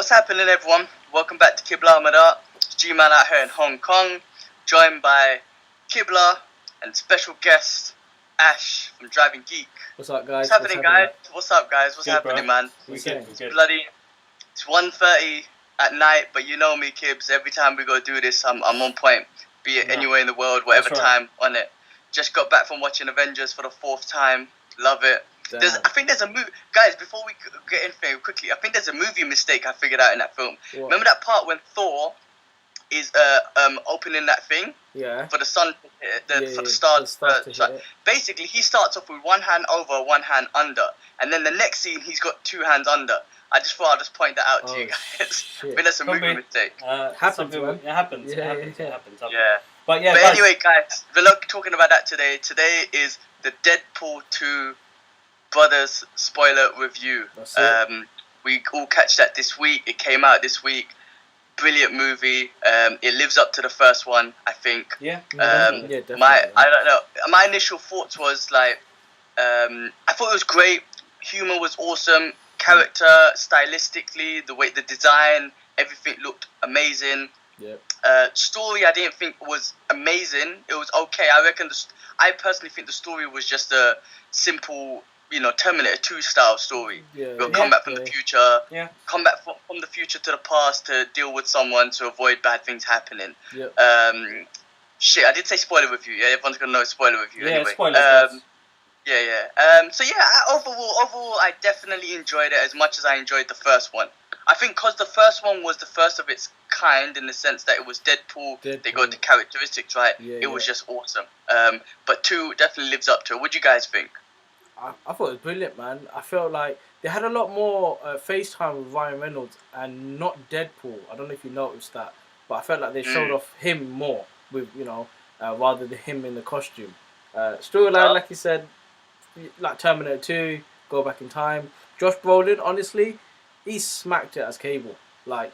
What's happening, everyone? Welcome back to Kibla Amada. It's G-Man out here in Hong Kong, joined by Kibla and special guest Ash from Driving Geek. What's up, guys? What's happening, guys? What's up, guys? What's Good, happening, bro. man? It's It's 1:30 at night, but you know me, Kibs. Every time we go do this, I'm on point. Be it anywhere in the world, whatever That's right. time on it. Just got back from watching Avengers for the 4th time. Love it. I think there's a movie, guys. Before we get anything quickly, I think there's a movie mistake I figured out in that film. What? Remember that part when Thor is opening that thing Yeah. for the sun, for the The stars. stars to hit it. Basically, he starts off with one hand over, one hand under, and then the next scene he's got 2 hands under. I just thought I'd just point that out to you guys. I Shit. think that's a movie mistake. Happens, man. It happens. Yeah, It happens. Yeah. But yeah, But guys, anyway, guys, we're not talking about that today. Today is the Deadpool 2 Brothers spoiler review. That's it. We all catch that this week. It came out this week. Brilliant movie. It lives up to the first one, I think. yeah. Yeah, definitely. I don't know. My initial thoughts was like, I thought it was great. Humor was awesome. Character, stylistically, the design, everything looked amazing. Yeah. Story, I didn't think was amazing. It was okay. I reckon. I personally think the story was just a simple, Terminator 2 style story. Yeah. We'll come back from the future. Yeah. Come back from the future to the past to deal with someone to avoid bad things happening. Yeah. Shit, I did say spoiler review. Yeah, everyone's gonna know spoiler review. Yeah, anyway. spoilers, guys. So overall, I definitely enjoyed it as much as I enjoyed the first one. I think because the first one was the first of its kind in the sense that it was Deadpool. They got the characteristics right. Yeah, it was just awesome. But 2 definitely lives up to it. What do you guys think? I thought it was brilliant, man. I felt like they had a lot more FaceTime with Ryan Reynolds and not Deadpool. I don't know if you noticed that, but I felt like they showed off him more with, rather than him in the costume. Storyline, like you said, like Terminator 2, go back in time. Josh Brolin, honestly, he smacked it as Cable. Like,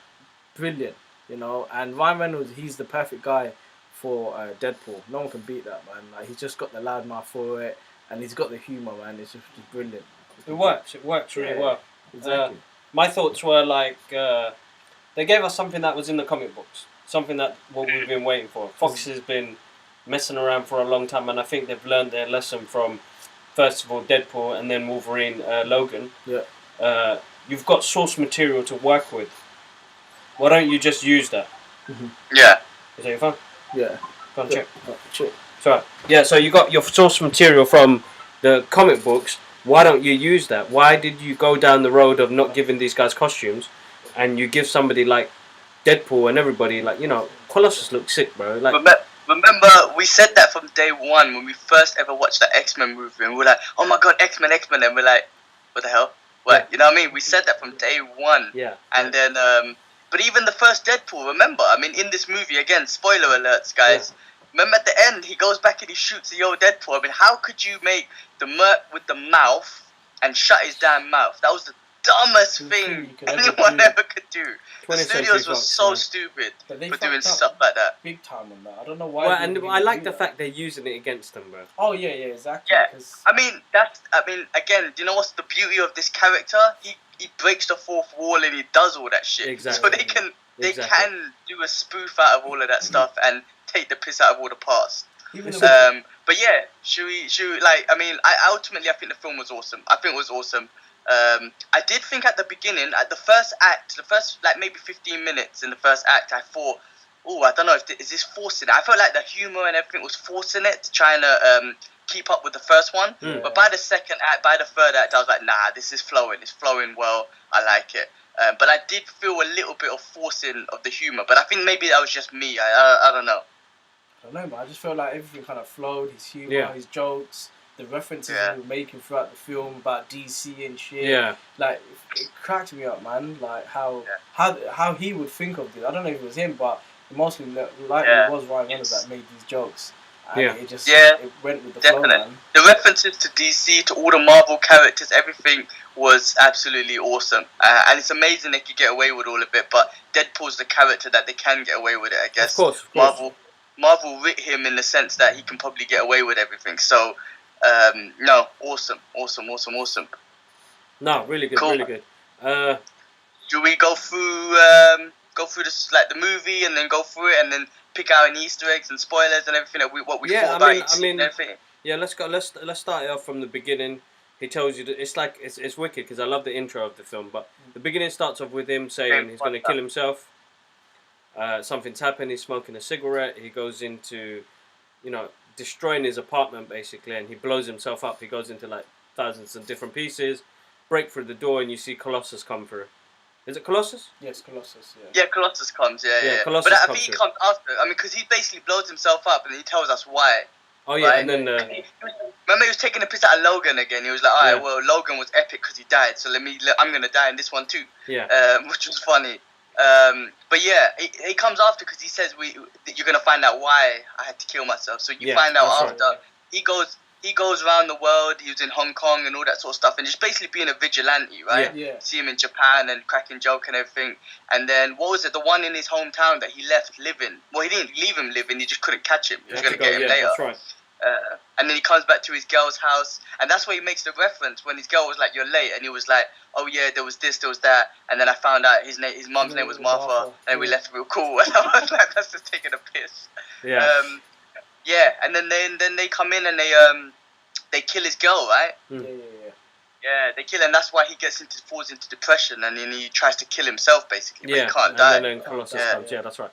brilliant, And Ryan Reynolds, he's the perfect guy for Deadpool. No one can beat that, man. Like, he's just got the loud mouth for it. And he's got the humour, man. It's just brilliant. It works. It works really well. Exactly. My thoughts were like they gave us something that was in the comic books, something that what we've been waiting for. Fox has been messing around for a long time, and I think they've learned their lesson from first of all Deadpool and then Wolverine, Logan. Yeah. You've got source material to work with. Why don't you just use that? Yeah. Is that your phone? Yeah. Go on, check. Check. So yeah, so you got your source material from the comic books. Why don't you use that? Why did you go down the road of not giving these guys costumes, and you give somebody like Deadpool and everybody like Colossus looks sick, bro. Like remember we said that from day one when we first ever watched the X-Men movie, and we're like, oh my god, X-Men, and we're like, what the hell? What? Yeah. You know what I mean? We said that from day one. Yeah. And then, but even the first Deadpool, remember? I mean, in this movie again, spoiler alerts, guys. Yeah. Remember at the end, he goes back and he shoots the old Deadpool. I mean, how could you make the Merc with the mouth and shut his damn mouth? That was the dumbest thing anyone ever could do. The studios were so stupid for doing stuff like that. Big time on that. I don't know why. Well, and I like the fact they're using it against them, bro. Oh yeah, exactly. Yeah, I mean again, do you know what's the beauty of this character? He breaks the fourth wall and he does all that shit. Exactly. So they can do a spoof out of all of that stuff and take the piss out of all the past. But yeah, should we I think the film was awesome. I think it was awesome. I did think at the beginning, at the first act, maybe 15 minutes in the first act, I thought, I don't know, is this forcing it? I felt like the humour and everything was forcing it, trying to keep up with the first one. But by the second act, by the third act, I was like, nah, this is flowing. It's flowing well. I like it. But I did feel a little bit of forcing of the humour. But I think maybe that was just me. I don't know. I don't know, man. I just felt like everything kind of flowed. His humour, his jokes, the references he was making throughout the film about DC and shit. Yeah. Like, it cracked me up, man. Like, how he would think of this. I don't know if it was him, but mostly it was Ryan Reynolds that made these jokes. And it went with the flow, man. The references to DC, to all the Marvel characters, everything was absolutely awesome. And it's amazing they could get away with all of it, but Deadpool's the character that they can get away with it, I guess. Of course. Marvel writ him in the sense that he can probably get away with everything. So, no, awesome. No, really good, cool. really good. do we go through this like the movie and then go through it and then pick out any Easter eggs and spoilers and everything that what we thought about each scene and everything? Yeah, let's go. Let's start it off from the beginning. He tells you that it's like it's wicked because I love the intro of the film. But the beginning starts off with him saying he's going to kill himself. Something's happened. He's smoking a cigarette. He goes into, destroying his apartment basically, and he blows himself up. He goes into like thousands of different pieces, break through the door, and you see Colossus come through. Is it Colossus? Yes, Colossus. Yeah. Yeah, Colossus comes. Yeah. Colossus but I think he comes after. I mean, because he basically blows himself up, and he tells us why. Oh yeah, right? And then remember he was taking a piss out of Logan again. He was like, "All right, well, Logan was epic because he died, so I'm gonna die in this one too." Yeah. Which was funny. But yeah, he comes after because he says you're gonna find out why I had to kill myself. So you find out after. Right. He goes around the world. He was in Hong Kong and all that sort of stuff, and just basically being a vigilante, right? Yeah. See him in Japan and cracking joke and everything. And then what was it? The one in his hometown that he left living. Well, he didn't leave him living. He just couldn't catch him. He was gonna get him later. That's right. And then he comes back to his girl's house, and that's where he makes the reference when his girl was like, "You're late," and he was like, "Oh yeah, there was this, there was that," and then I found out his mum's name was Martha, and we left real cool. And I was like, "That's just taking a piss." Yeah. Yeah, and then they come in and they kill his girl, right? Yeah, they kill him. That's why he falls into depression, and then he tries to kill himself basically. But he can't die. And then Colossus comes. Yeah, that's right.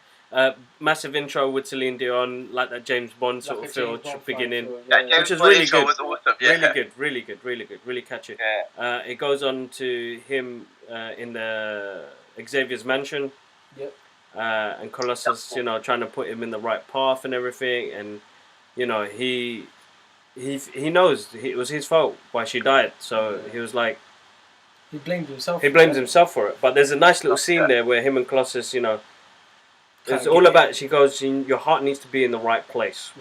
Massive intro with Celine Dion, like that James Bond sort of feel beginning, which is really good. Was awesome, really good, really catchy. Yeah. It goes on to him in the Xavier's mansion. Yep. And Colossus, trying to put him in the right path and everything, and he knows it was his fault why she died, so he was like, he blamed himself. He blames himself for it. But there's a nice little scene there where him and Colossus, it's all about. She goes, "Your heart needs to be in the right place."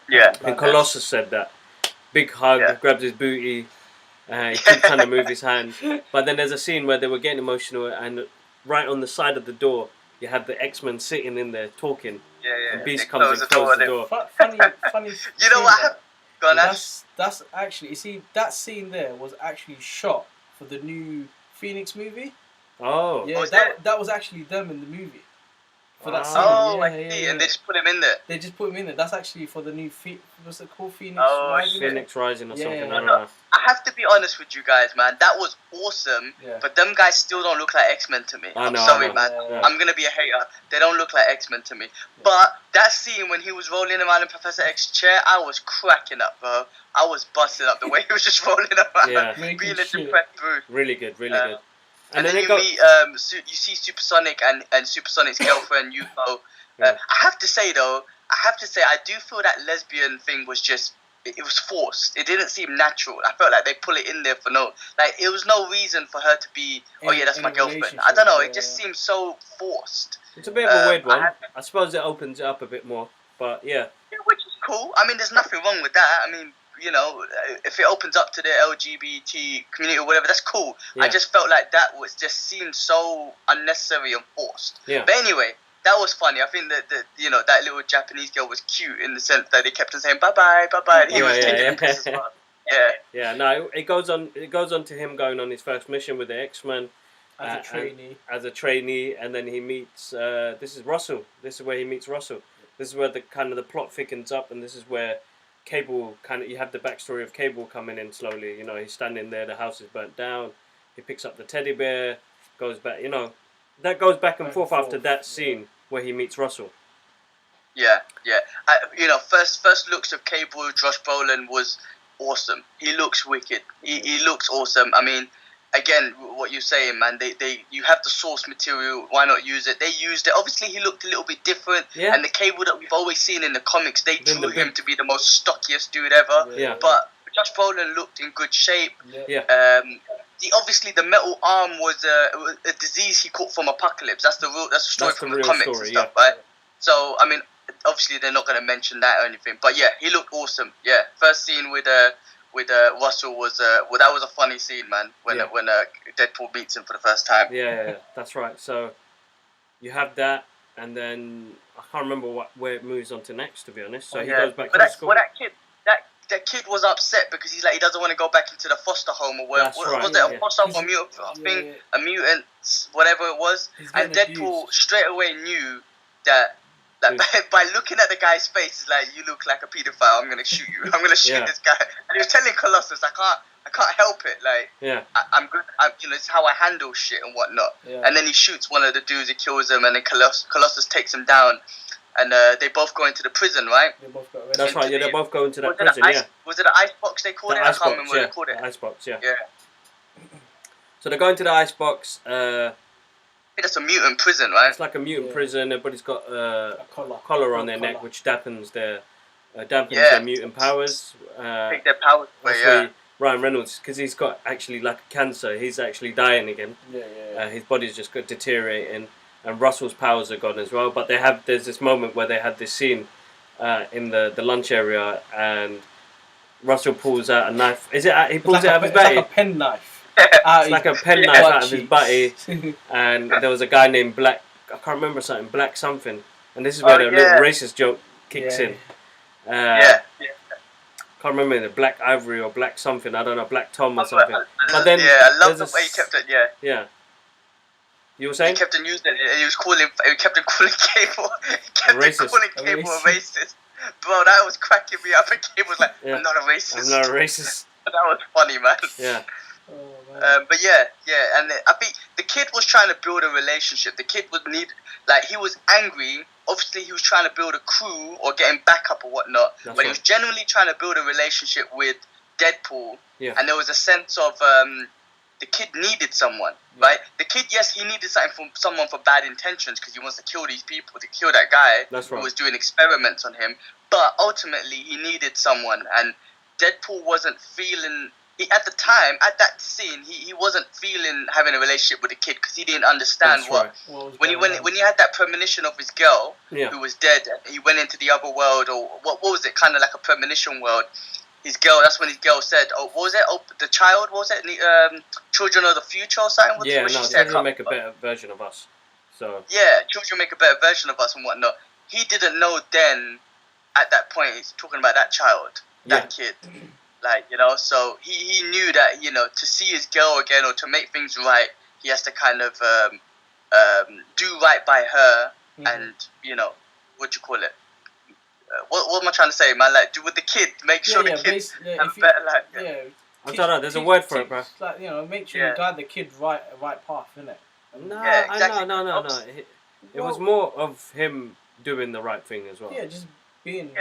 Yeah. And Colossus said that. Big hug, grabs his booty. He keeps trying to move his hand. But then there's a scene where they were getting emotional, and right on the side of the door, you had the X-Men sitting in there talking. Yeah. And Beast comes and closes the door. Funny. You know what? That's actually. You see, that scene there was actually shot for the new Phoenix movie. Oh. Yeah, that was actually them in the movie. For that scene. Oh, I see. And they just put him in there. They just put him in there. That's actually for the new what's it called? Phoenix Rising? Phoenix Rising or something. I don't know. I have to be honest with you guys, man. That was awesome. Yeah. But them guys still don't look like X-Men to me. I'm sorry, man. Yeah. I'm gonna be a hater. They don't look like X-Men to me. Yeah. But that scene when he was rolling around in Professor X's chair, I was cracking up, bro. I was busting up the way he was just rolling around, being a depressed brute. Really good. And then you meet, you see Supersonic and Supersonic's girlfriend, Yuko. I have to say, I do feel that lesbian thing was just, it was forced. It didn't seem natural. I felt like they pull it in there for it was no reason for her to be, that's my girlfriend. I don't know, it just seems so forced. It's a bit of a weird one. I suppose it opens it up a bit more, but yeah. Which is cool. I mean, there's nothing wrong with that. I mean, if it opens up to the LGBT community or whatever, that's cool. Yeah. I just felt like that seemed so unnecessary and forced. Yeah. But anyway, that was funny. I think that that little Japanese girl was cute in the sense that they kept on saying bye bye. And he was taking a piss as well. Yeah. Yeah. No, it goes on to him going on his first mission with the X-Men as a trainee, and then he meets. This is Russell. This is where he meets Russell. This is where the plot thickens up, and this is where Cable you have the backstory of Cable coming in slowly. He's standing there, the house is burnt down. He picks up the teddy bear, goes back. That goes back and forth after that scene where he meets Russell. Yeah. First looks of Cable, Josh Brolin was awesome. He looks wicked. He looks awesome. I mean, again, what you're saying, man, you have the source material, why not use it? They used it. Obviously, he looked a little bit different, and the Cable that we've always seen in the comics, they drew him to be the most stockiest dude ever. Yeah. But Josh Brolin looked in good shape. Yeah. Obviously, the metal arm was a disease he caught from Apocalypse. That's the story from the comics and stuff, right? So, I mean, obviously, they're not going to mention that or anything. But yeah, he looked awesome. Yeah, first scene with Russell was that was a funny scene, man. When Deadpool beats him for the first time. Yeah, that's right. So you have that, and then I can't remember where it moves on to next, to be honest. So he goes back to school. Well, that the kid was upset because he's like he doesn't want to go back into the foster home or whatever. Was it a foster home or mutant thing? A mutant, whatever it was. And Deadpool straight away knew that. Like by looking at the guy's face, he's like, "You look like a paedophile. I'm gonna shoot you. I'm gonna shoot this guy." And he was telling Colossus, "I can't help it. Like, I'm good. It's how I handle shit and whatnot." Yeah. And then he shoots one of the dudes, he kills him, and then Colossus takes him down, and they both go into the prison, right? That's right. Yeah, they both go into that prison. Was it an ice box they called it? I can't remember what they called it. Ice box. Yeah. Yeah. So they go into the ice box. That's a mutant prison, right? It's like a mutant prison. Everybody's got a collar on their neck, which dampens their mutant powers. Take their powers away, Ryan Reynolds, because he's got actually like cancer. He's actually dying again. His body's just got deteriorating, and Russell's powers are gone as well. But there's this moment where they had this scene in the lunch area, and Russell pulls out a knife. He pulls it out of his body. It's like a pen knife. It's like a pen knife out of his butty, and there was a guy named Black. I can't remember something. Black something. And this is where the little racist joke kicks in. Can't remember the Black Ivory or Black something. I don't know, Black Tom or something. But then I love the way he kept it. Yeah. You were saying? He kept on using it. He kept on calling Cable. A racist. Bro, that was cracking me up. And Cable was like, "I'm not a racist. I'm not a racist." That was funny, man. Yeah. But and I think the kid was trying to build a relationship. The kid he was angry. Obviously, he was trying to build a crew or get him backup or whatnot. But he was genuinely trying to build a relationship with Deadpool. Yeah. And there was a sense of the kid needed someone, right? The kid, yes, he needed something from someone for bad intentions because he wants to kill these people, to kill that guy who was doing experiments on him. But ultimately, he needed someone, and Deadpool wasn't feeling. At the time, at that scene, he wasn't feeling having a relationship with the kid because he didn't understand when he had that premonition of his girl who was dead. He went into the other world, or what was it? Kind of like a premonition world. His girl. That's when his girl said, "Oh, what was it? Oh, the child. What was it? Children of the future or something." Children make a better version of us. So children make a better version of us and whatnot. He didn't know then. At that point, he's talking about that child, that kid. So he knew that, to see his girl again or to make things right, he has to kind of do right by her and, what you call it? What am I trying to say, man? Like, do with the kid, make sure the kid have a better life. I don't know, there's a word for it, bro. Like, make sure you guide the kid right path, innit? No. It was more of him doing the right thing as well. Yeah, just being...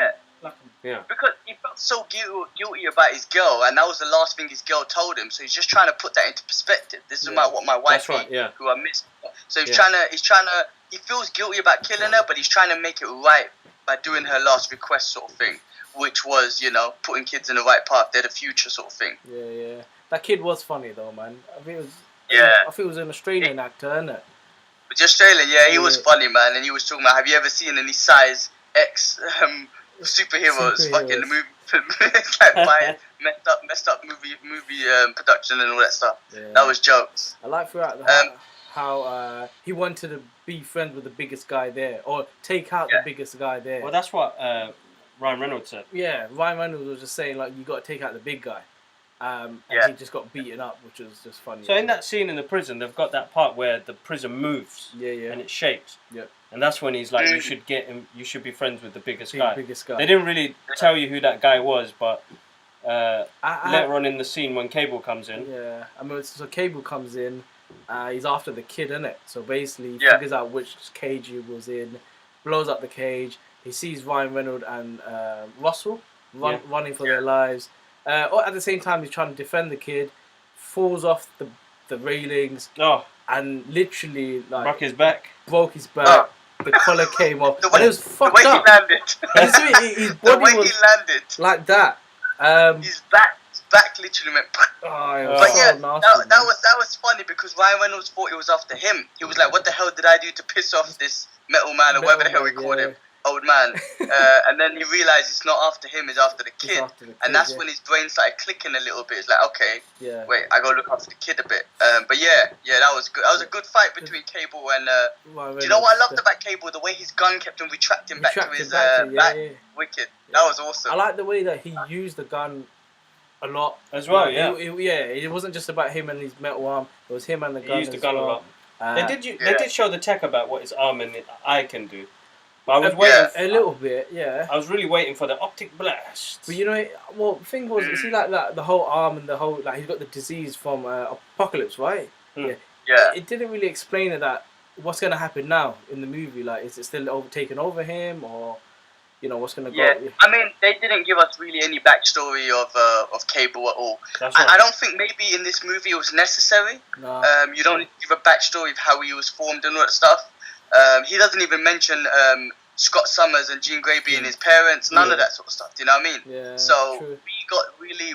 Because he felt so guilty about his girl, and that was the last thing his girl told him. So he's just trying to put that into perspective. This is what my wife who I miss. So he's trying to. He feels guilty about killing her, but he's trying to make it right by doing her last request, sort of thing, which was putting kids in the right path. They're the future, sort of thing. Yeah. That kid was funny though, man. I think it was an Australian actor, innit? But Australian, he was funny, man. And he was talking about, have you ever seen any size X superheroes fucking the movie? It's like by messed up movie production and all that stuff. That was jokes. I like throughout how he wanted to be friends with the biggest guy there, or take out the biggest guy there. Well, that's what Ryan Reynolds said. Yeah, Ryan Reynolds was just saying like, you got to take out the big guy. And he just got beaten up, which was just funny. So in that scene in the prison, they've got that part where the prison moves, and it shakes. Yeah. And that's when he's like, you should get him. You should be friends with the biggest guy. They didn't really tell you who that guy was, but later on in the scene when Cable comes in. Yeah, I mean, so Cable comes in. He's after the kid, innit? So basically, he figures out which cage he was in, blows up the cage. He sees Ryan Reynolds and Russell running for their lives. Or at the same time, he's trying to defend the kid. Falls off the railings. And literally broke his back. The collar came off. The way it was fucked up. He landed. His body was he landed. Like that. His back literally went. Nasty, that was funny because Ryan Reynolds thought it was after him. He was like, "What the hell did I do to piss off this metal man or whatever the hell we called him, old man?" And then he realized it's not after him; it's after the kid. And that's when his brain started clicking a little bit. It's like, okay, wait, I gotta look after the kid a bit. But that was good. That was a good fight between Cable and. Do you know what I loved about Cable? The way his gun kept on retracting back to his back. Wicked. That was awesome. I like the way that he used the gun a lot as well. Like, it wasn't just about him and his metal arm. It was him and the gun. He used the gun a lot. They Yeah. did show the tech about what his arm and eye can do. But I was waiting a little bit, yeah. I was really waiting for the optic blast. But you know, well, the thing was, see, like that, the whole arm and the whole, like, he's got the disease from Apocalypse, right? Mm. Yeah. It didn't really explain that. What's gonna happen now in the movie? Like, is it still taking over him, or you know, what's gonna go? Yeah, I mean, they didn't give us really any backstory of Cable at all. That's right. I don't think maybe in this movie it was necessary. No. You don't give a backstory of how he was formed and all that stuff. He doesn't even mention Scott Summers and Jean Grey being his parents. None of that sort of stuff. Do you know what I mean? Yeah. So true.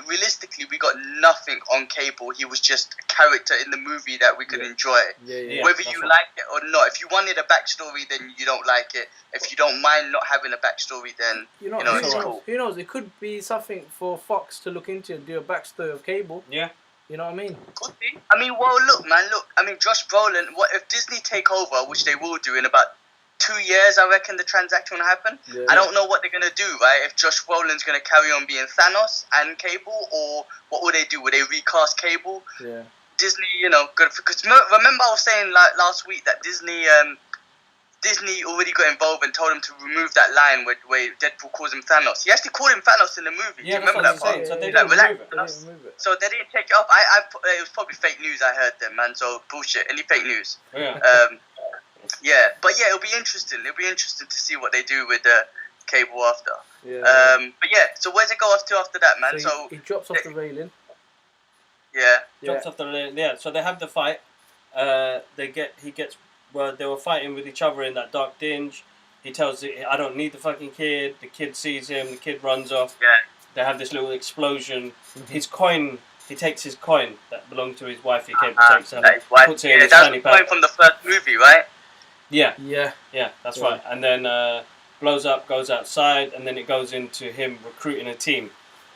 realistically, we got nothing on Cable. He was just a character in the movie that we could enjoy. Yeah. Whether you like it or not. If you wanted a backstory, then you don't like it. If you don't mind not having a backstory, then it's cool. Who knows? It could be something for Fox to look into and do a backstory of Cable. Yeah. You know what I mean? Could be. I mean, well, look, man. I mean, Josh Brolin. What if Disney take over, which they will do in about 2 years? I reckon the transaction will happen. Yeah. I don't know what they're gonna do, right? If Josh Brolin's gonna carry on being Thanos and Cable, or what will they do? Will they recast Cable? Yeah. Disney, good because remember I was saying like last week that Disney already got involved and told him to remove that line where Deadpool calls him Thanos. He actually called him Thanos in the movie. Yeah, Do you remember that part? So they Like, didn't remove it. So they didn't take it up. It was probably fake news. I heard them, man. So bullshit. Any fake news? Yeah. Yeah, but yeah, it'll be interesting. It'll be interesting to see what they do with the Cable after. Yeah. But yeah, so where's it go off to after that, man? So he drops off the railing. Yeah. Drops off the railing. Yeah. So they have the fight. They were fighting with each other in that dark dinge. He tells it, I don't need the fucking kid. The kid sees him. The kid runs off. Yeah. They have this little explosion. His coin. He takes his coin that belonged to his wife. He takes and puts it in his fanny pack. That's from the first movie, right? Yeah. Yeah. That's right. And then blows up, goes outside, and then it goes into him recruiting a team.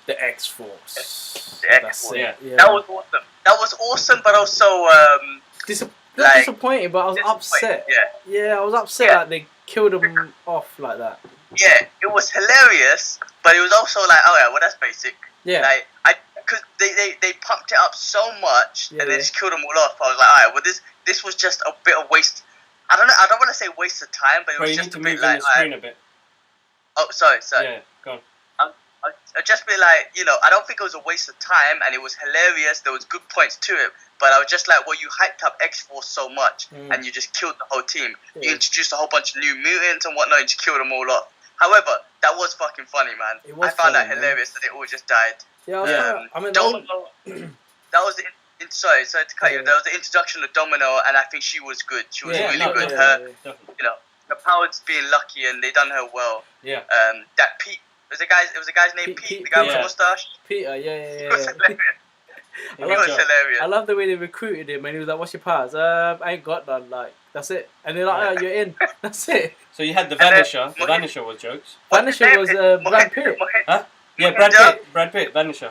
The X-Force. The X-Force. Yeah. That was awesome. That was awesome, but also disappointed, but I was upset. Yeah, I was upset that they killed him off like that. Yeah, it was hilarious, but it was also like, oh yeah, well that's basic. Yeah. Like because they pumped it up so much and they just killed them all off. I was like, alright, well this was just a bit of waste. I don't know. I don't want to say waste of time, but it was just a bit like. The screen a bit. Oh, sorry. Yeah, go on. I'd just be like, I don't think it was a waste of time, and it was hilarious. There was good points to it, but I was just like, well, you hyped up X-Force so much, and you just killed the whole team. Yeah. You introduced a whole bunch of new mutants and whatnot, and just killed them all off. However, that was fucking funny, man. I found that hilarious that they all just died. Yeah, I mean, that was sorry to cut you. There was the introduction of Domino, and I think she was good. She was really good. Her powers being lucky, and they done her well. Yeah. That Pete. It was a guy's name Pete, the guy with the mustache. Peter, He was hilarious. I love the way they recruited him, and he was like, "What's your powers? I ain't got none. Like, that's it." And they're like, "Oh, you're in. That's it." So you had the Vanisher. The Vanisher was jokes. Vanisher was Brad Pitt. Huh? Yeah, Brad Pitt. Vanisher.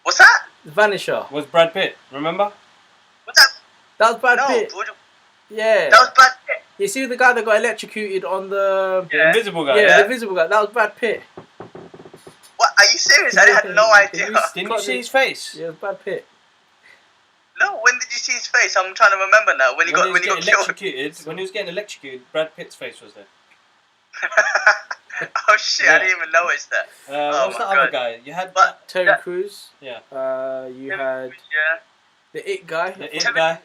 What's that? Vanisher was Brad Pitt. Remember? What's that? That was Brad Pitt. Yeah. That was Brad Pitt. You see the guy that got electrocuted on the invisible guy. Yeah, the invisible guy. That was Brad Pitt. What? Are you serious? I had no idea. Didn't you see his face? Yeah, it was Brad Pitt. No, when did you see his face? I'm trying to remember now. When he got electrocuted. When he was getting electrocuted, Brad Pitt's face was there. Oh shit! I didn't even notice that. What's the other guy? You had Terry Crews. Yeah. You had. The It guy. The It guy.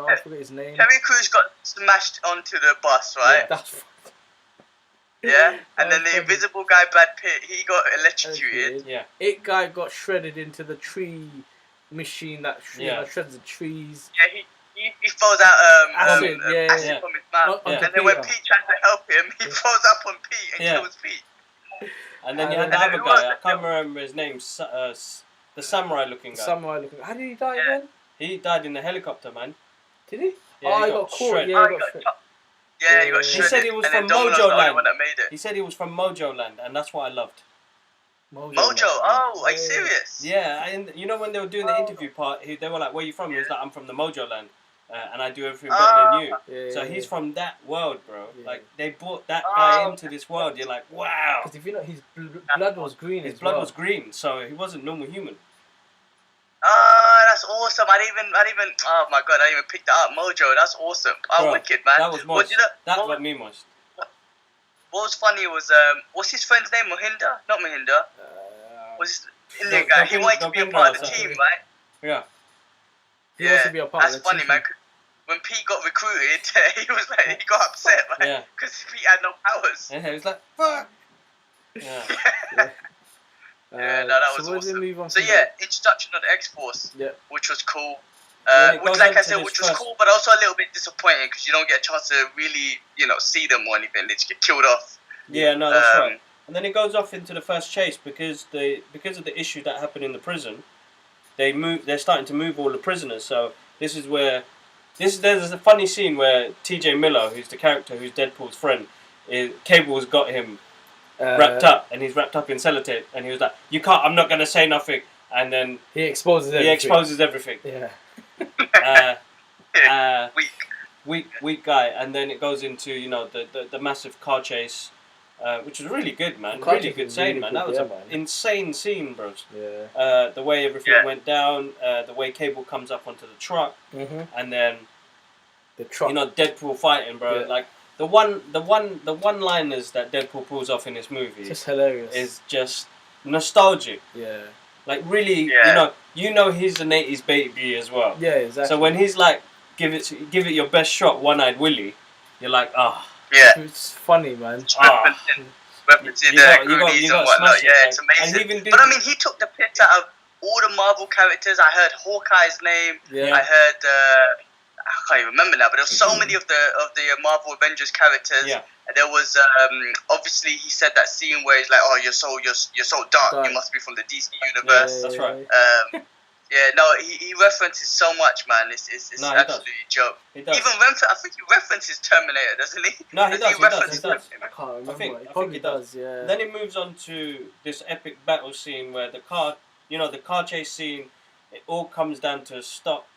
I forget his name. Terry Crews got smashed onto the bus, right? Yeah, that's and then the invisible guy, Brad Pitt, he got electrocuted. Yeah. It guy got shredded into the tree machine that shreds the trees. Yeah, he throws out acid from his mouth. And then when Pete tries to help him, he throws up on Pete and kills Pete. And then you had the other guy, I can't remember his name, the samurai-looking guy. How did he die again? He died in a helicopter, man. Did he? Yeah, he got caught. He got shredded. He said he was from Mojo Land. He said he was from Mojo Land, and that's what I loved. Mojo? Oh, are you serious? Yeah, and you know when they were doing the interview part, they were like, "Where are you from?" He was like, "I'm from the Mojo Land." and I do everything better than you. Yeah, So he's from that world, bro. Yeah. Like they brought that guy into this world. You're like, wow. Because if you know, his blood was green. His as blood well. was green, so he wasn't normal human. That's awesome. I didn't even. Oh my god, I didn't even pick that up. Mojo, that's awesome. Oh, Bro, wicked, man. That was most. That got me most. What was funny was what's his friend's name? Mohinder? Not Mohinder. Was Indian guy? He wanted to be a part of the team, right? Yeah. He wants to be a part of the team. That's funny, man. When Pete got recruited, he was like, he got upset, right? Because Pete had no powers. Yeah, he was like, fuck. Yeah. No, that was awesome. So yeah, introduction of the X-Force, which was cool. Like I said, which was cool, but also a little bit disappointing because you don't get a chance to really, see them or anything. They just get killed off. Yeah, no, that's right. And then it goes off into the first chase because of the issue that happened in the prison. They're starting to move all the prisoners. So this is where there's a funny scene where T.J. Miller, who's the character who's Deadpool's friend, Cable's got him wrapped up, and he's wrapped up in sellotape, and he was like, "You can't. I'm not going to say nothing." And then he exposes everything. Yeah. Weak guy, and then it goes into the massive car chase, which was really good, man. Really good scene, man. That was an insane scene, bros. Yeah. The way everything went down, the way Cable comes up onto the truck, and then the truck. Deadpool fighting, bro. Yeah. Like the one-liners that Deadpool pulls off in this movie, just hilarious. Is just nostalgic. Yeah. Like really, he's an 80s baby as well. Yeah, exactly. So when he's like, give it your best shot, One-Eyed Willie, you're like, yeah, it's funny, man. Referencing Goonies and whatnot. Yeah, it's amazing. But I mean, he took the piss out of all the Marvel characters. I heard Hawkeye's name. Yeah. I heard I can't even remember now, but there were so many of the Marvel Avengers characters. Yeah. There was obviously he said that scene where he's like, "Oh, you're so dark. You must be from the DC universe." Yeah, that's right. He references so much, man. It's absolutely a joke. He does. Even I think he references Terminator, doesn't he? No, he does. He does. I can't remember. I think he does. Yeah. Then it moves on to this epic battle scene where the car chase scene. It all comes down to a stop.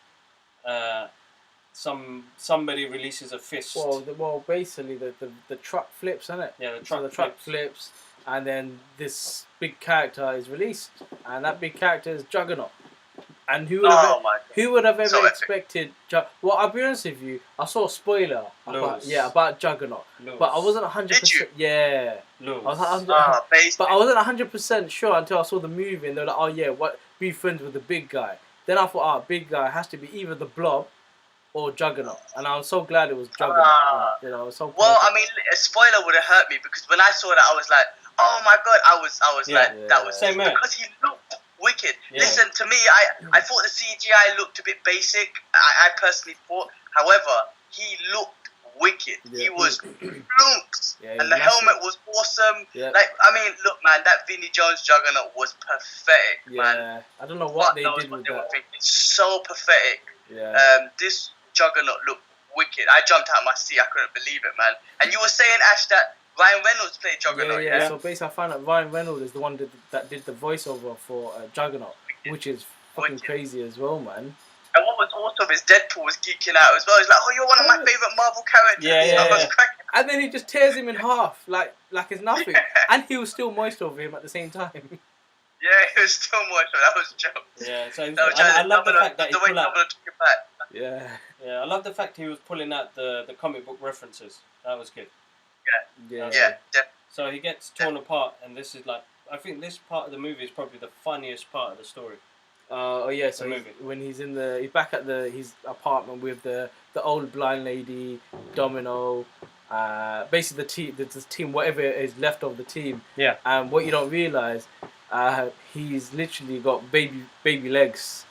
Somebody releases a fist. Well, basically the truck flips, isn't it? Yeah, the truck flips, and then this big character is released, and that big character is Juggernaut. And who would have ever expected? Well, I'll be honest with you. I saw a spoiler about Juggernaut, but I wasn't 100%. Yeah, but I wasn't 100% sure until I saw the movie, and they were like, "Oh yeah, be friends with the big guy." Then I thought, big guy has to be either the Blob or Juggernaut, and I was so glad it was Juggernaut. I was so. Well, I mean, a spoiler would have hurt me because when I saw that, I was like, "Oh my god!" I was like, "That was same because he looked wicked." Yeah. Listen to me, I thought the CGI looked a bit basic. I personally thought, however, he looked wicked. He was flunks, and the helmet was awesome. Yeah. Like, I mean, look, man, that Vinnie Jones Juggernaut was pathetic, man. I don't know what they did with that. It's so pathetic. Yeah. This Juggernaut looked wicked. I jumped out of my seat. I couldn't believe it, man. And you were saying, Ash, that Ryan Reynolds played Juggernaut. Yeah. So basically, I found out Ryan Reynolds is the one that did the voiceover for Juggernaut, which is fucking crazy as well, man. And what was awesome is Deadpool was geeking out as well. He's like, "Oh, you're one of my favorite Marvel characters." Yeah. And then he just tears him in half, like it's nothing. And he was still moist over him at the same time. Yeah, it was still moist. That was a joke. Yeah, so I love the fact that he pulled out. Yeah, I love the fact he was pulling out the comic book references. That was good. Yeah. So he gets torn apart, and this is like, I think this part of the movie is probably the funniest part of the story. So when he's back at his apartment with the old blind lady, Domino, basically the team, whatever is left of the team. Yeah. And what you don't realise, he's literally got baby legs,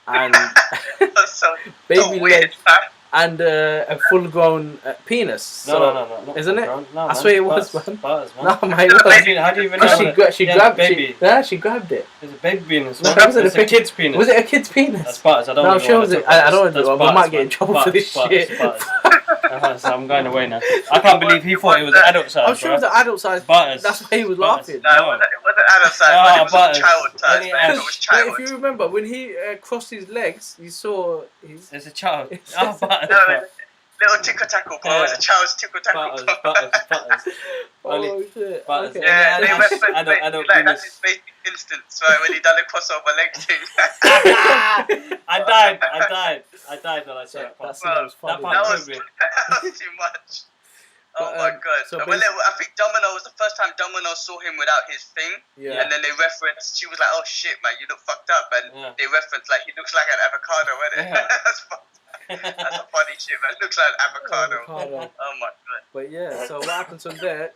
and baby legs, and a full-grown penis. No, isn't it? No, I swear it was, man. Butters, man. No, mate, it was. How do you even know? She grabbed it. She grabbed it. There's a baby penis. No, It's a kid's penis. Was it a kid's penis? That's Butters. I don't know. I don't know. We might get in trouble for this shit. So I'm going away now. I can't believe he thought it was adult size. I'm sure it was an adult size. Butters. That's why he was laughing. No, it wasn't adult size, but it was child size. Man. It was child. If you remember, when he crossed his legs, you saw his... There's a child. Butters. No, little tickle tackle, bro. It was a child's tickle tackle. Butters. Oh, shit. Butters. Okay. Yeah, they went for adult like, that's his basic instance, right, when he done the crossover leg thing. I died when I saw that part. That was funny. That was too much. Oh my god. So I think Domino was the first time Domino saw him without his thing. Yeah. And then they referenced, she was like, oh shit, man, you look fucked up. And they referenced, like, he looks like an avocado, isn't it? That's a funny shit, man. Looks like an avocado. Oh my god. But yeah, so what happens from there?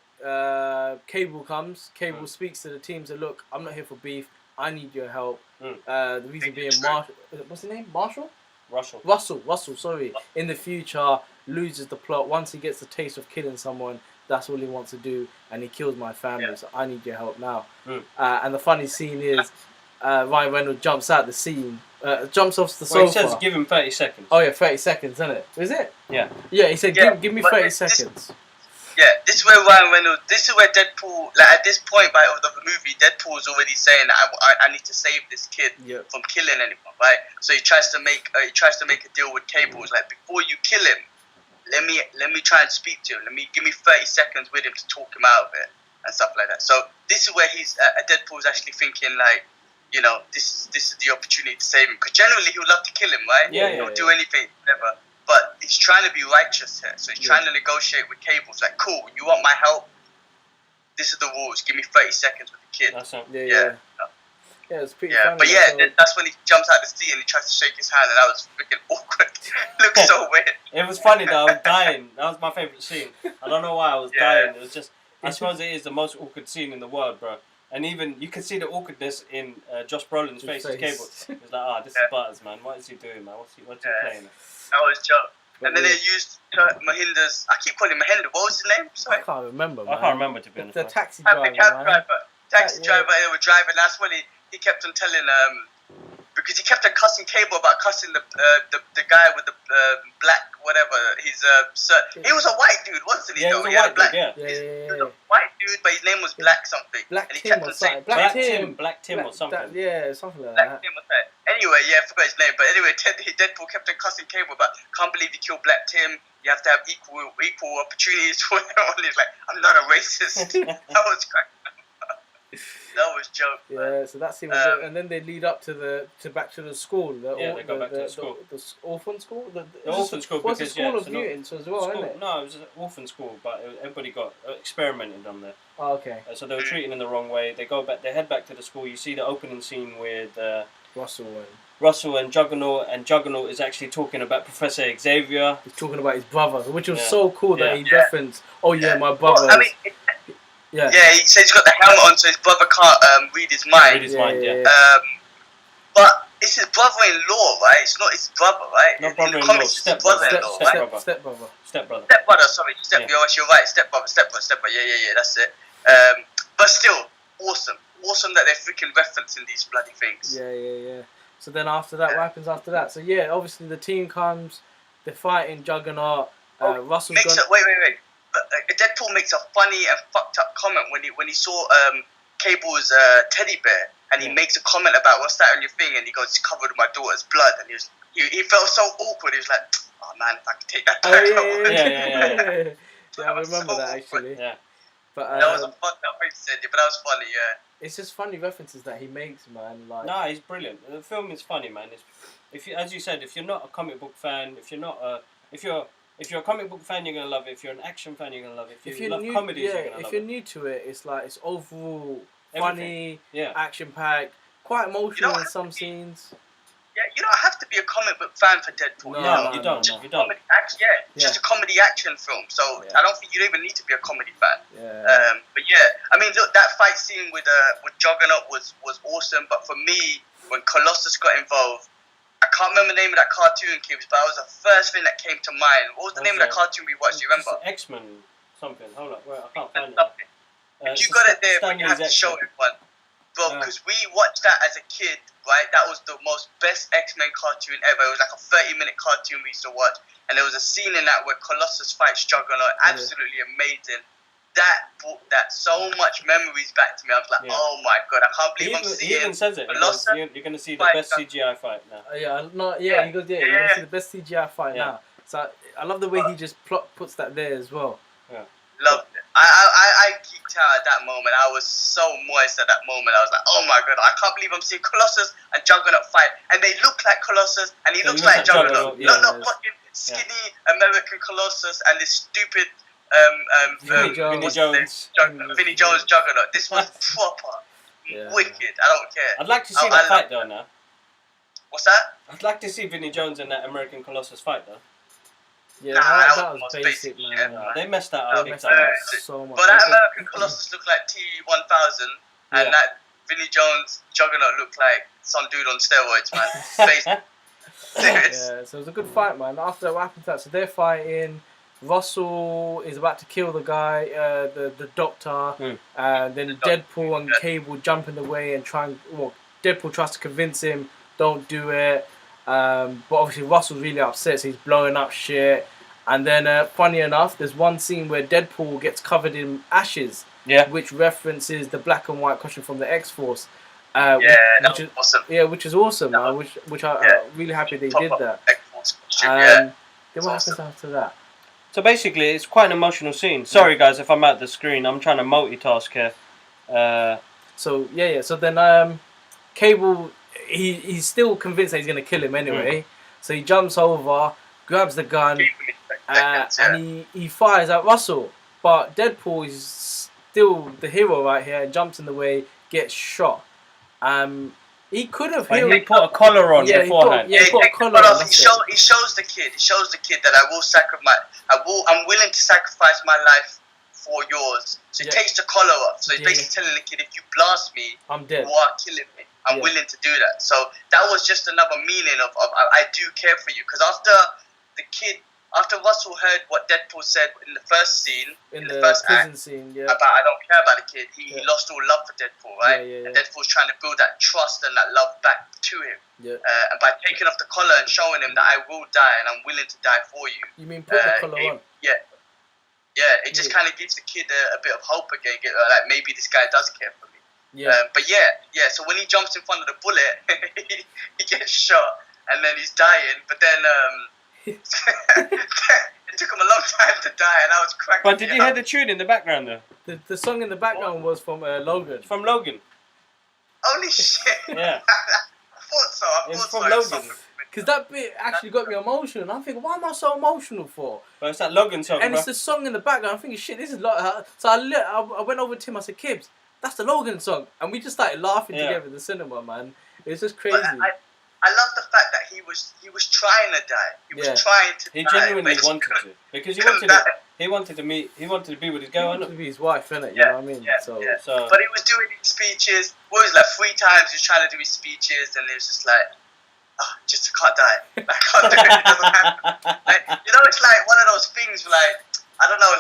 Cable comes. Cable speaks to the team. Says, "Look, I'm not here for beef. I need your help." The reason being, what's his name? Marshall. Russell. Sorry. In the future, loses the plot once he gets the taste of killing someone. That's all he wants to do, and he kills my family. Yeah. So I need your help now. And the funny scene is, Ryan Reynolds jumps out the scene. Jumps off the sofa. He says give him 30 seconds. Oh yeah, 30 seconds, isn't it? Is it? Yeah. Yeah, he said give me 30 seconds. This is where Ryan Reynolds. This is where Deadpool. Like at this point of the movie, Deadpool is already saying that I need to save this kid from killing anyone, right? So he tries to make a deal with Cable. It's like, before you kill him, let me try and speak to him. Give me 30 seconds with him to talk him out of it and stuff like that. So this is where he's Deadpool's actually thinking, like, you know, this is the opportunity to save him, because generally he would love to kill him, right? He'll do anything, whatever. But he's trying to be righteous here, so he's trying to negotiate with Cable. It's like, cool, you want my help? This is the rules. Give me 30 seconds with the kid. That's it. Yeah, it's pretty funny. But that's when he jumps out the sea and he tries to shake his hand, and that was freaking awkward. It looks so weird. It was funny though. I was dying. That was my favourite scene. I don't know why I was dying. It was just. I suppose it is the most awkward scene in the world, bro. And even you can see the awkwardness in Josh Brolin's face as Cable. It's like, this is Butters, man. What is he doing, man? What's he playing? That was joke. And then they used Mahinder's. I keep calling him Mahinder. What was his name? Sorry. I can't remember. Man. I can't remember, to be honest. The taxi driver. Taxi driver. They were driving. That's when he kept on telling because he kept on cussing Cable about cussing the guy with the black whatever. He was a white dude, wasn't he? Yeah, he was a white dude. He was a white dude, but his name was Black something. Black and he Tim kept or on saying something. Black Tim or something. Something like Black that. Tim or something. Anyway, I forgot his name. But anyway, Deadpool kept on cussing Cable about, can't believe you killed Black Tim. You have to have equal opportunities for everyone. He's like, I'm not a racist. That was crazy. That was joke. Yeah, so that's him. And then they lead up to back to the school. They go back to the school. The orphan school. The orphan school. Was a school of mutants as well, isn't it? No, it was an orphan school, but everybody got experimented on there. Oh, okay. So they were treating in the wrong way. They go back. They head back to the school. You see the opening scene with Russell and Juggernaut, and Juggernaut is actually talking about Professor Xavier. He's talking about his brother, which was so cool that he referenced. Oh yeah, my brother. Well, I mean, yeah, he says he's got the helmet on, so his brother can't read his mind. But it's his brother-in-law, right? It's not his brother, right? Not brother-in-law, stepbrother. Stepbrother. Sorry, you're right. Stepbrother. Yeah, that's it. But still, awesome that they're freaking referencing these bloody things. Yeah. So then after that, what happens after that? So yeah, obviously the team comes, they're fighting Juggernaut. Russell's Wait. Deadpool makes a funny and fucked up comment when he saw Cable's teddy bear, and he makes a comment about, what's that on your thing, and he goes, it's covered with my daughter's blood, and he felt so awkward. He was like, oh man, if I could take that back. Yeah, I remember that actually. Yeah. But that was a fucked up thing to say, but that was funny. Yeah. It's just funny references that he makes, man. Like, nah, he's brilliant. The film is funny, man. If you, as you said, if you're not a comic book fan, if you're a comic book fan, you're gonna love it. If you're an action fan, you're gonna love it. If you love comedies, you're gonna love it. If you're new to it, it's like it's overall funny, action-packed, quite emotional in some scenes. Yeah, you don't have to be a comic book fan for Deadpool. No, you don't. You don't. Just a comedy action film. So I don't think you don't even need to be a comedy fan. Yeah. But yeah, I mean, look, that fight scene with Juggernaut was awesome. But for me, when Colossus got involved, I can't remember the name of that cartoon, Kibbs, but that was the first thing that came to mind. What was the name of that cartoon we watched? Do you remember? X-Men something. Hold up, I can't find it. If you got it there, but you have to show it one. Bro, because we watched that as a kid, right? That was the most best X-Men cartoon ever. It was like a 30-minute cartoon we used to watch. And there was a scene in that where Colossus fights Juggernaut. Absolutely amazing. That brought so much memories back to me. I was like, oh my God, I can't believe I'm seeing. He even says it. Colossus You're going to see the best CGI fight now. He goes, you're going to see the best CGI fight now. So I love the way he just puts that there as well. Yeah. Loved it. I geeked out at that moment. I was so moist at that moment. I was like, oh my God, I can't believe I'm seeing Colossus and Juggernaut fight. And they look like Colossus and he looks like Juggernaut. Not fucking skinny American Colossus and this stupid Vinny Jones Juggernaut. This was proper wicked. I don't care. I'd like to see that fight though now. What's that? I'd like to see Vinny Jones and that American Colossus fight though. Yeah, that was basic, man. They messed that up. So much. But that American Colossus looked like T-1000, and that Vinny Jones Juggernaut looked like some dude on steroids, man. Yeah, so it was a good fight, man. After that, what happened to that? So they're fighting. Russell is about to kill the guy, the doctor, and then Deadpool and Cable jump in the way and Deadpool tries to convince him, don't do it. But obviously Russell's really upset, so he's blowing up shit. And then, funny enough, there's one scene where Deadpool gets covered in ashes, which references the black and white costume from the X-Force. Which is awesome. Yeah, which is awesome, man. Which I'm really happy they did that. X-Force costume, then what happens after that? So basically, it's quite an emotional scene. Sorry, guys, if I'm at the screen. I'm trying to multitask here. So then, Cable, he's still convinced that he's going to kill him anyway. So he jumps over, grabs the gun, and he fires at Russell. But Deadpool is still the hero right here and jumps in the way, gets shot. He could have He put a collar on beforehand. He shows the kid that I will sacrifice. I'm willing to sacrifice my life for yours. So he takes the collar off. So he's basically telling the kid, if you blast me, I'm dead. You are killing me. I'm willing to do that. So that was just another meaning of I do care for you. Because after Russell heard what Deadpool said in the first scene, in the first prison act, scene, about I don't care about the kid, he lost all love for Deadpool, right? And Deadpool's trying to build that trust and that love back to him. And by taking off the collar and showing him that I will die and I'm willing to die for you. You mean put the collar on? Yeah, it just kind of gives the kid a bit of hope again. Like maybe this guy does care for me. So when he jumps in front of the bullet, he gets shot and then he's dying. But then it took him a long time to die, and I was cracking. But did you hear the tune in the background though? The song in the background was from Logan. From Logan. Holy shit! Yeah. I thought so. From Logan. Because that bit actually got me emotional. And I'm thinking, why am I so emotional for? But it's that Logan song, and it's the song in the background. I'm thinking, shit, this is like. So I went over to him. I said, Kibbs, that's the Logan song, and we just started laughing together in the cinema, man. It was just crazy. I love the fact that he was trying to die. He was trying to die. He genuinely wanted to, because he wanted to be with his girl. He wanted to be his wife, innit? You know what I mean? So. But he was doing his speeches. What was it, like 3 times he was trying to do his speeches, and it was just like, just can't die. I can't do it. It doesn't happen. It's like one of those things. Like I don't know.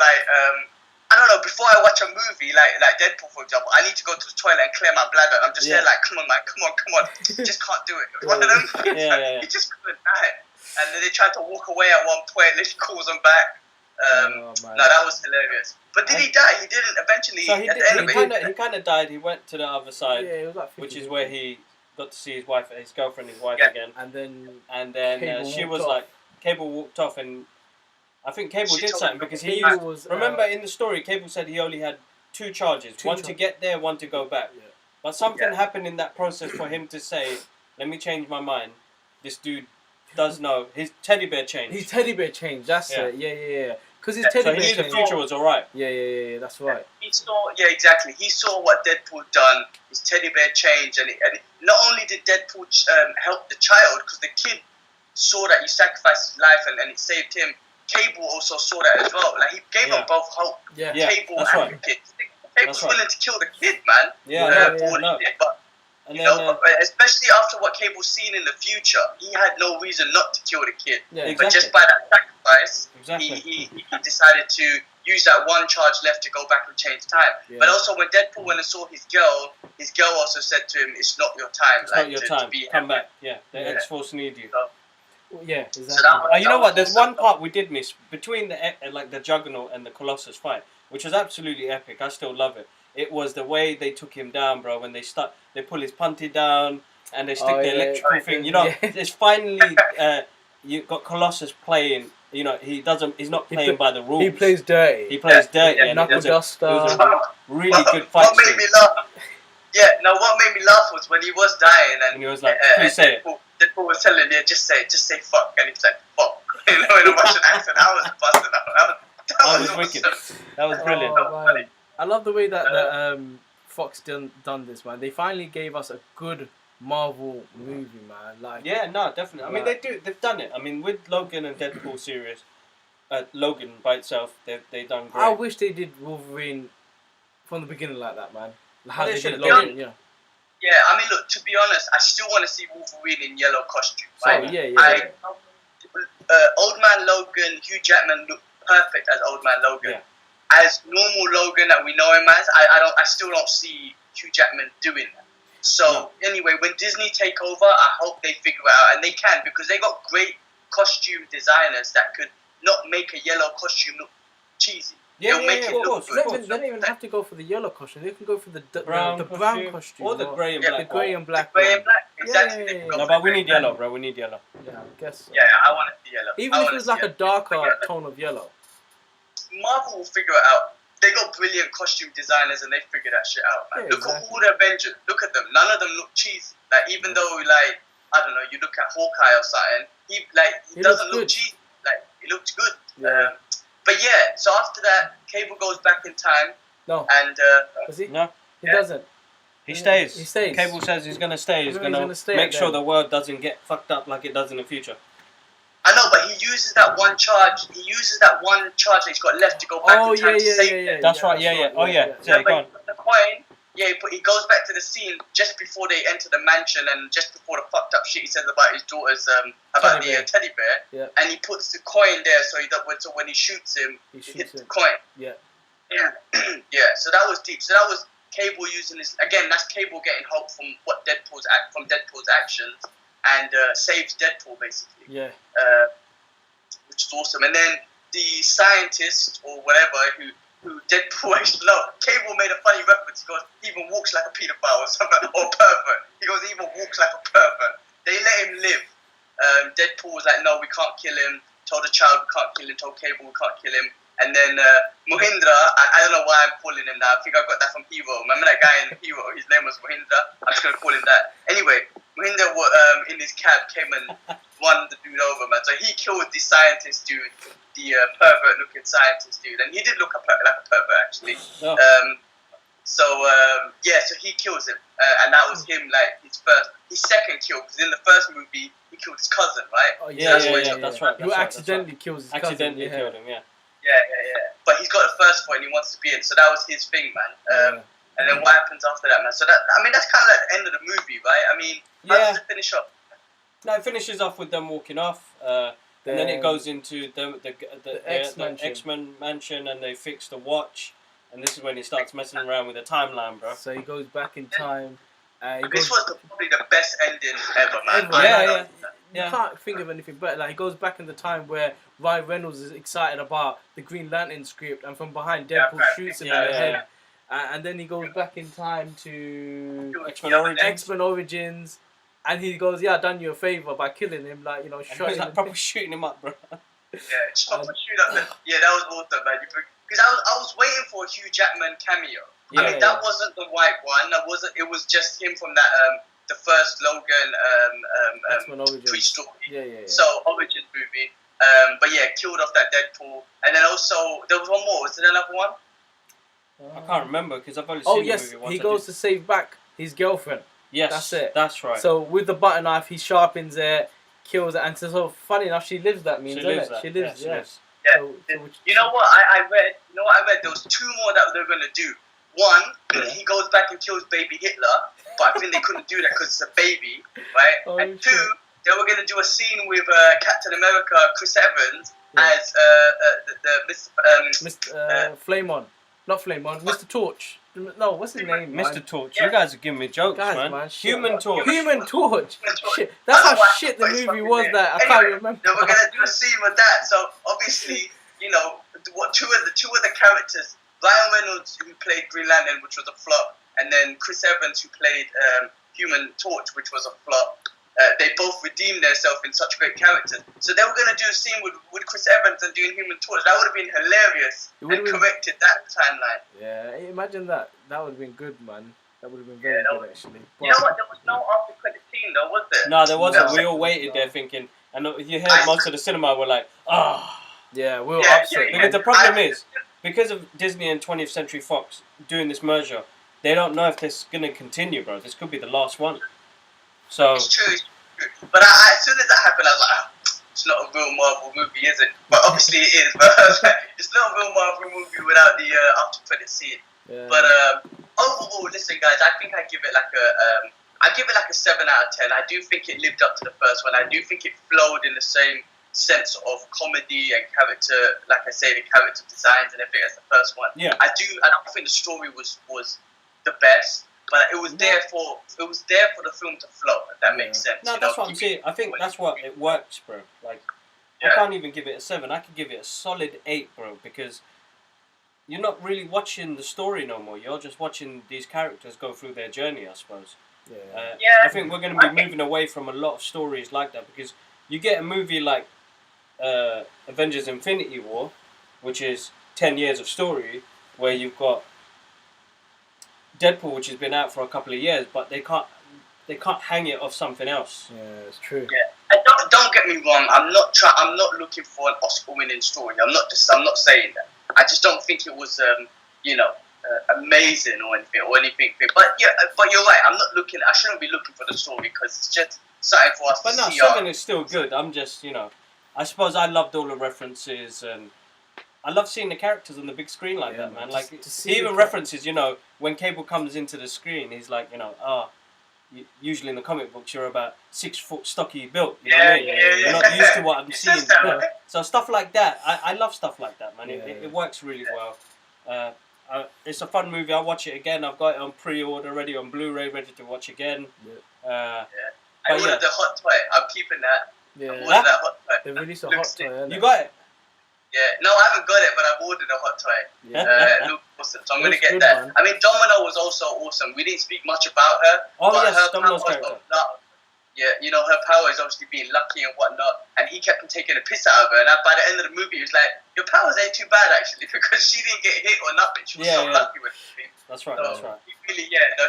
Before I watch a movie, like Deadpool, for example, I need to go to the toilet and clear my bladder. I'm just there, like, come on, man, come on. Just can't do it. One of them. He just couldn't die. And then they tried to walk away at one point. Then she calls him back. No, that was hilarious. But did he die? He didn't. Eventually, so he kind of died. He went to the other side, it was like which is where he got to see his girlfriend, again. And then she was like, Cable walked off, and I think Cable did something because he was. Remember in the story, Cable said he only had 2 charges, one to get there, one to go back. But something happened in that process for him to say, "Let me change my mind." This dude does know his teddy bear changed. His teddy bear changed. That's it. Yeah. Because his teddy bear changed. So he knew the future was alright. Yeah. That's right. He saw. Yeah, exactly. He saw what Deadpool done. His teddy bear changed, and not only did Deadpool help the child, because the kid saw that he sacrificed his life and it saved him. Cable also saw that as well. Like he gave them both hope. Cable and the kid. Cable was willing to kill the kid, man. But especially after what Cable's seen in the future, he had no reason not to kill the kid. But just by that sacrifice, he decided to use that one charge left to go back and change time. Yeah. But also when Deadpool went and saw his girl also said to him, "It's not your time. It's not your time. Come back. Yeah, the X-Force need you." So, yeah, exactly. So you know what? There's one part we did miss between the Juggernaut and the Colossus fight, which was absolutely epic. I still love it. It was the way they took him down, bro. When they pull his punty down and they stick the electrical thing. You know, it's finally you got Colossus playing. You know, he's not playing by the rules. He plays dirty. He plays dirty. Yeah, knuckle duster. It was a really good fight. What made me laugh? Yeah, no. What made me laugh was when he was dying and he was like, "Please say it." Deadpool was telling him, just say fuck, and he was like, fuck, in a Russian accent. I was busting up. That was wicked. That was brilliant. Oh, I love the way that Fox done this, man. They finally gave us a good Marvel movie, man. Like, yeah, no, definitely. I mean, they've done it. I mean, with Logan and Deadpool series, Logan by itself, they've done great. I wish they did Wolverine from the beginning like that, man. How they did Logan, yeah. Yeah, I mean, look, to be honest, I still want to see Wolverine in yellow costume. Right? Yeah. Old Man Logan, Hugh Jackman looked perfect as Old Man Logan. Yeah. As normal Logan that we know him as, I still don't see Hugh Jackman doing that. So anyway, when Disney take over, I hope they figure it out, and they can, because they got great costume designers that could not make a yellow costume look cheesy. Yeah, They'll make it look good. They don't even have to go for the yellow costume. They can go for the brown costume. Or the grey and black. The grey and black. The grey and black, exactly. Yeah. No, but we need yellow, bro. We need yellow. Yeah, I guess so. Yeah, I want it yellow. Even if it was like a darker tone of yellow. Marvel will figure it out. They got brilliant costume designers and they figure that shit out, man. Yeah, look at all the Avengers. Look at them. None of them look cheesy. Like, even though, like, I don't know, you look at Hawkeye or something, he doesn't look cheesy. Like, he looks good. Yeah. But yeah, so after that, Cable goes back in time. No. And does he? No. He doesn't. He stays. He stays. Cable says he's gonna stay. He's gonna make sure the world doesn't get fucked up like it does in the future. I know, but he uses that one charge. He uses that one charge that he's got left to go back in time to save them. That's right. Yeah. Oh yeah. Go on. The coin. Yeah, he goes back to the scene just before they enter the mansion and just before the fucked up shit he says about his daughter's about the teddy bear. Yeah. And he puts the coin there so when he shoots him, he hits the coin. Yeah. Yeah. So that was deep. So that was Cable using this again. That's Cable getting hope from Deadpool's actions and saves Deadpool basically. Yeah. Which is awesome. And then the scientist or whatever who Deadpool actually loved. Cable made a funny reference. He goes, he even walks like a pedophile or something, or pervert. He goes, he even walks like a pervert. They let him live. Deadpool was like, no, we can't kill him. Told the child we can't kill him. Told Cable we can't kill him. And then Mohindra, I don't know why I'm calling him that. I think I got that from Hero. Remember that guy in Hero? His name was Mohindra. I'm just going to call him that. Anyway, Mohindra in his cab came and won the dude over, man. So he killed the scientist dude, the pervert-looking scientist dude. And he did look like a pervert, actually. Oh. So he kills him. And that was him, like, his second kill. Because in the first movie, he killed his cousin, right? Oh, that's right. He accidentally kills his cousin. Accidentally killed him, yeah. Yeah. But he's got the first point he wants to be in, so that was his thing, man. And then what happens after that, man? So that's kind of like the end of the movie, right? I mean, how does it finish off? No, it finishes off with them walking off, and then it goes into the X-Men mansion, and they fix the watch, and this is when he starts messing around with the timeline, bro. So he goes back in time. This was probably the best ending ever, man. You can't think of anything better. Like, he goes back in the time where Ryan Reynolds is excited about the Green Lantern script, and from behind Deadpool shoots him in the head. And then he goes back in time to X-Men Origins, and he goes, "Yeah, I done you a favor by killing him." Like, shooting him. Proper shooting him up, bro. Just proper shoot up. Yeah, that was awesome, man. Because I was waiting for a Hugh Jackman cameo. I mean, that wasn't the white one. It was just him from that the first Logan pre-story. Yeah. So Origins movie. But yeah, killed off that Deadpool, and then also there was one more. Was there another one? I can't remember because I've only seen the movie once. He goes to save back his girlfriend. Yes, that's it. That's right. So with the butter knife, he sharpens it, kills it, and so funny enough, she lives. That means, doesn't it? She lives. Yeah. You know what I read? There was two more that they were gonna do. One, he goes back and kills baby Hitler, but I think they couldn't do that because it's a baby, right? And two, they were gonna do a scene with Captain America, Chris Evans, as Mr. Flame On, not Flame On, Mr. Torch. No, what's his name, man? Mr. Torch. You guys are giving me jokes, man. Human Torch. Human Torch. Shit, that's how shit the movie was. That I can't remember. They were gonna do a scene with that. So obviously, you know, two of the characters, Ryan Reynolds, who played Green Lantern, which was a flop, and then Chris Evans, who played Human Torch, which was a flop. They both redeemed themselves in such great characters. So they were going to do a scene with Chris Evans and doing Human Torch. That would have been hilarious and corrected that timeline. Yeah, imagine that. That would have been good, man. That would have been very good, actually. But, you know what? There was no after credit scene, though, was there? No, there wasn't. We all waited there thinking, and you heard most of the cinema were like, ah. Yeah, we were upset. Because the problem is, because of Disney and 20th Century Fox doing this merger, they don't know if this is going to continue, bro. This could be the last one. So it's true. But as soon as that happened, I was like, it's not a real Marvel movie, is it? But obviously it is. But it's not a real Marvel movie without the after credit scene. Yeah. But overall, listen, guys, I think I give it like a 7 out of 10. I do think it lived up to the first one. I do think it flowed in the same sense of comedy and character, like I say, the character designs and everything as the first one. Yeah. I don't think the story was the best. But it was there for the film to flow. If that makes sense. No, that's what I'm saying. I think that's what it works, bro. Like, I can't even give it a 7. I could give it a solid 8, bro, because you're not really watching the story no more. You're just watching these characters go through their journey, I suppose. I think we're going to be moving away from a lot of stories like that, because you get a movie like Avengers: Infinity War, which is 10 years of story, where you've got Deadpool, which has been out for a couple of years, but they can't hang it off something else. Yeah, it's true. Yeah, and don't get me wrong. I'm not looking for an Oscar-winning story. I'm not saying that. I just don't think it was amazing or anything. But you're right. I shouldn't be looking for the story because it's just something for us to see. But no, 7 is still good. I'm just, I suppose I loved all the references and I love seeing the characters on the big screen like that, man. Like, he even references, when Cable comes into the screen, he's like, usually in the comic books, you're about 6 foot stocky built. You know what I mean? You're not used to what I'm seeing. So stuff like that, I love stuff like that, man. It works really well. It's a fun movie. I'll watch it again. I've got it on pre-order, ready on Blu-ray, ready to watch again. I ordered the hot toy. I'm keeping that. Yeah. I ordered that hot toy. They released a hot toy. You got it? Yeah, no, I haven't got it, but I've ordered a hot toy. Yeah. Looks awesome, so I'm going to get that. Man. I mean, Domino was also awesome. We didn't speak much about her. Oh, yes, Domino's character. Her power is obviously being lucky and whatnot, and he kept taking a piss out of her, and by the end of the movie, he was like, your powers ain't too bad, actually, because she didn't get hit or nothing. She was so lucky with everything. That's right, so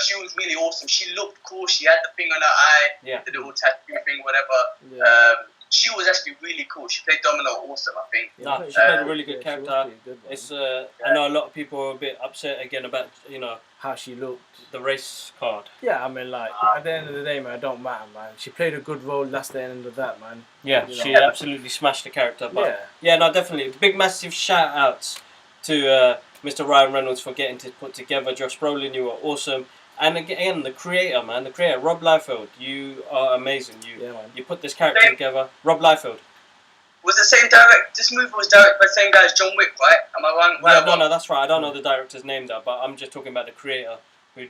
she was really awesome. She looked cool. She had the thing on her eye, the little tattoo thing, whatever. Yeah. She was actually really cool. She played Domino awesome, I think. Yeah, she played a really good character. It's I know a lot of people are a bit upset again about how she looked, the race card. Yeah, I mean, like at the end of the day, man, it don't matter, man. She played a good role. That's the end of that, man. Yeah, she absolutely smashed the character. But no, definitely big, massive shout outs to Mr. Ryan Reynolds for getting to put together. Josh Brolin, you were awesome. And again, the creator, Rob Liefeld, you are amazing. You put this character together. Rob Liefeld. Was the same director? This movie was directed by the same guy as John Wick, right? Am I wrong? No, that's right. I don't know the director's name though, but I'm just talking about the creator who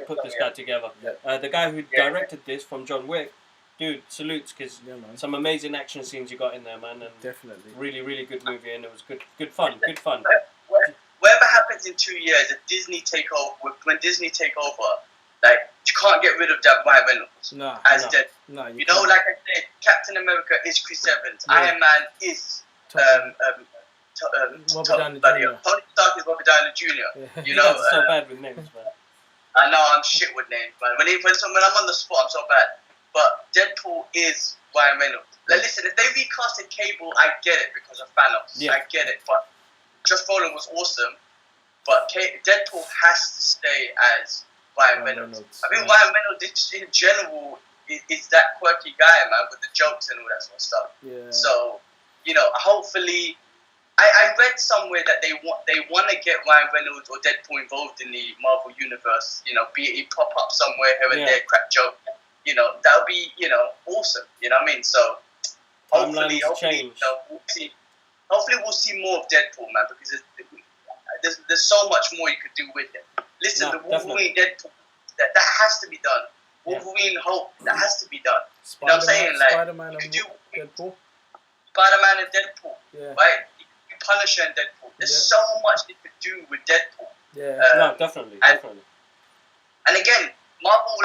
put this guy together. Yeah. The guy who directed this from John Wick, dude, salutes, because some amazing action scenes you got in there, man. And definitely. Really, really good movie, and it was good fun. Whatever happens in 2 years, when Disney take over, like, you can't get rid of that Ryan Reynolds as dead. No, like I said, Captain America is Chris Evans. Iron Man is Robert Downey Jr. Tony Stark is Robert Downey Jr. You know, so bad with names, man. I know I'm shit with names, man. When I'm on the spot, I'm so bad. But Deadpool is Ryan Reynolds. Like, listen, if they recasted Cable, I get it because of Thanos. I get it, but Josh Brolin was awesome, but Deadpool has to stay as Ryan Reynolds. I think Ryan Reynolds, in general, is that quirky guy, man, with the jokes and all that sort of stuff. Yeah. So, hopefully, I read somewhere that they want to get Ryan Reynolds or Deadpool involved in the Marvel universe. Be it he pop up somewhere here and there, crack joke. that would be, awesome. You know what I mean? So hopefully, we'll see more of Deadpool, man, because there's so much more you could do with him. Listen, the Wolverine Deadpool, that has to be done. Wolverine Hulk, that has to be done. You know what I'm saying? Like, Spider-Man you could and do Deadpool. Spider-Man and Deadpool, Yeah. right? You could do Punisher and Deadpool. There's so much they could do with Deadpool. Yeah. No, definitely. And again, Marvel,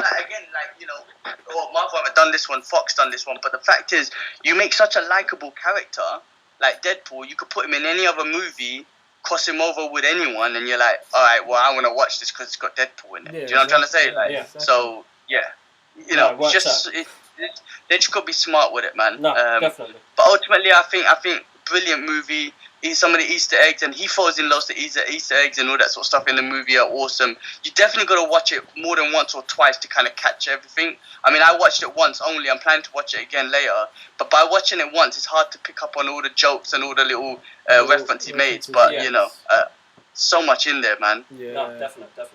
Marvel haven't done this one, Fox done this one, but the fact is, you make such a likable character, like Deadpool, you could put him in any other movie, cross him over with anyone, and you're like, alright, well, I want to watch this because it's got Deadpool in it. Yeah, do you know what I'm trying to say? Exactly. So, yeah. They just got to be smart with it, man. No, definitely. But ultimately, I think brilliant movie. Some of the Easter eggs, and he falls in love with the Easter eggs and all that sort of stuff in the movie are awesome. You definitely got to watch it more than once or twice to kind of catch everything. I mean, I watched it once only. I'm planning to watch it again later. But by watching it once, it's hard to pick up on all the jokes and all the little reference he made. But, so much in there, man. Yeah. No, definitely.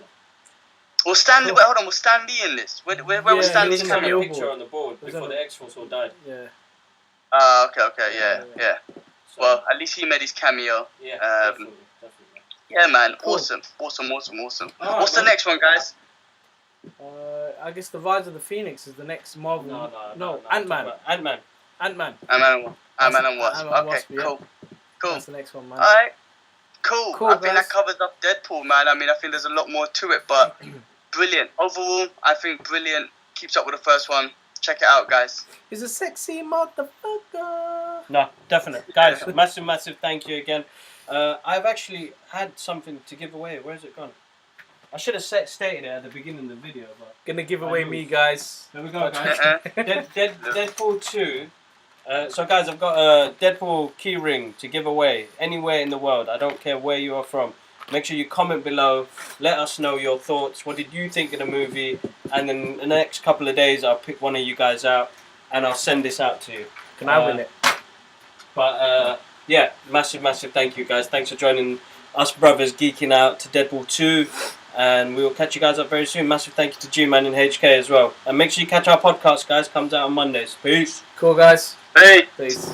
Was Stan Lee in this? Where was Stan Lee's cameo? Picture on the board before the X-Force all died. Yeah. Okay, yeah. So, well, at least he made his cameo. Yeah, definitely. Yeah, man. Cool. Awesome. What's the next one, guys? I guess the Rise of the Phoenix is the next Marvel. No, Ant-Man. Ant-Man and Wasp. Okay, cool. That's the next one, man. Alright. Cool. I think that covers up Deadpool, man. I mean, I think there's a lot more to it, but brilliant. Overall, I think brilliant. Keeps up with the first one. Check it out, guys. He's a sexy motherfucker. No, definitely. Guys, massive thank you again. I've actually had something to give away. Where's it gone? I should have stated it at the beginning of the video. But gonna give away me, guys. There we go, guys. Deadpool 2. So, guys, I've got a Deadpool keyring to give away anywhere in the world. I don't care where you are from. Make sure you comment below. Let us know your thoughts. What did you think of the movie? And then the next couple of days, I'll pick one of you guys out and I'll send this out to you. Can I win it? But yeah, massive thank you, guys. Thanks for joining us brothers geeking out to Deadpool 2. And we will catch you guys up very soon. Massive thank you to G-Man and HK as well. And make sure you catch our podcast, guys. Comes out on Mondays. Peace. Cool, guys. Hey. Peace.